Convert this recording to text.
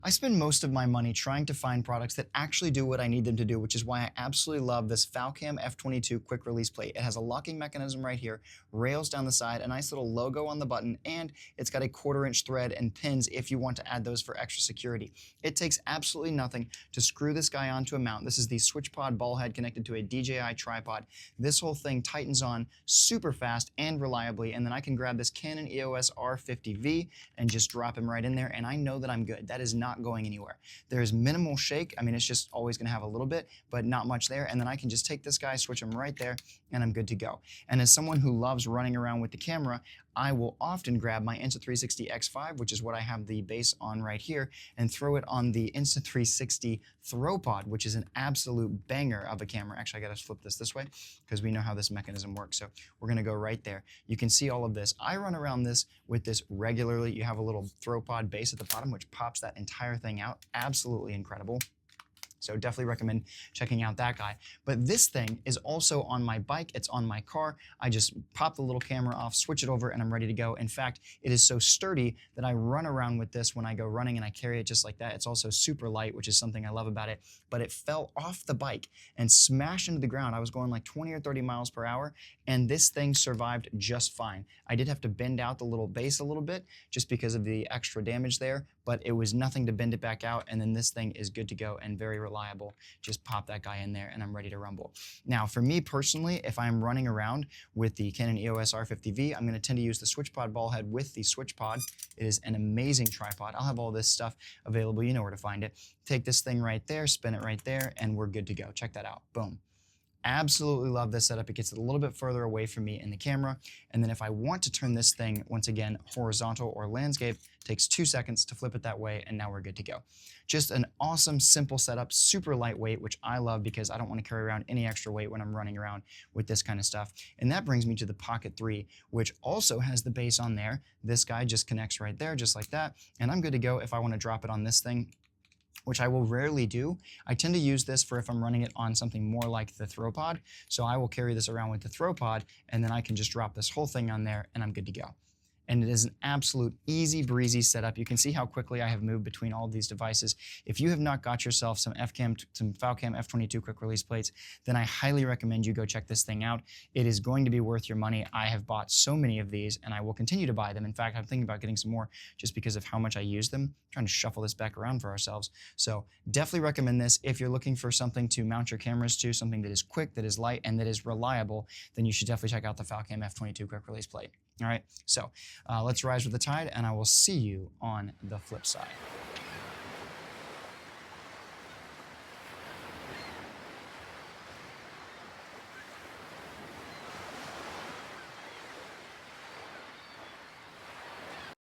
I spend most of my money trying to find products that actually do what I need them to do, which is why I absolutely love this Falcam F22 quick release plate. It has a locking mechanism right here, rails down the side, a nice little logo on the button, and it's got a 1/4" thread and pins if you want to add those for extra security. It takes absolutely nothing to screw this guy onto a mount. This is the SwitchPod ball head connected to a DJI tripod. This whole thing tightens on super fast and reliably, and then I can grab this Canon EOS R50V and just drop him right in there, and I know that I'm good. That is not going anywhere. There is minimal shake. I mean, it's just always going to have a little bit, but not much there. And then I can just take this guy, switch him right there, and I'm good to go. And as someone who loves running around with the camera, I will often grab my Insta360 X5, which is what I have the base on right here, and throw it on the Insta360 Throw Pod, which is an absolute banger of a camera. Actually, I got to flip this way because we know how this mechanism works. So we're going to go right there. You can see all of this. I run around this with this regularly. You have a little Throw Pod base at the bottom, which pops that entire thing out. Absolutely incredible. So definitely recommend checking out that guy. But this thing is also on my bike. It's on my car. I just pop the little camera off, switch it over, and I'm ready to go. In fact, it is so sturdy that I run around with this when I go running, and I carry it just like that. It's also super light, which is something I love about it. But it fell off the bike and smashed into the ground. I was going like 20 or 30 miles per hour, and this thing survived just fine. I did have to bend out the little base a little bit just because of the extra damage there, but it was nothing to bend it back out, and then this thing is good to go and very reliable. Just pop that guy in there and I'm ready to rumble. Now, for me personally, if I'm running around with the Canon EOS R50V, I'm going to tend to use the SwitchPod ball head with the SwitchPod. It is an amazing tripod. I'll have all this stuff available. You know where to find it. Take this thing right there, spin it right there, and we're good to go. Check that out. Boom. Absolutely love this setup. It gets it a little bit further away from me in the camera. And then if I want to turn this thing, once again, horizontal or landscape, it takes 2 seconds to flip it that way, and now we're good to go. Just an awesome, simple setup, super lightweight, which I love because I don't want to carry around any extra weight when I'm running around with this kind of stuff. And that brings me to the Pocket 3, which also has the base on there. This guy just connects right there, just like that. And I'm good to go if I want to drop it on this thing, which I will rarely do. I tend to use this for if I'm running it on something more like the Throw Pod. So I will carry this around with the Throw Pod, and then I can just drop this whole thing on there, and I'm good to go. And it is an absolute easy breezy setup. You can see how quickly I have moved between all of these devices. If you have not got yourself some Falcam F22 quick release plates, then I highly recommend you go check this thing out. It is going to be worth your money. I have bought so many of these, and I will continue to buy them. In fact, I'm thinking about getting some more just because of how much I use them. I'm trying to shuffle this back around for ourselves. So definitely recommend this. If you're looking for something to mount your cameras to, something that is quick, that is light, and that is reliable, then you should definitely check out the Falcam F22 quick release plate. All right, so let's rise with the tide, and I will see you on the flip side.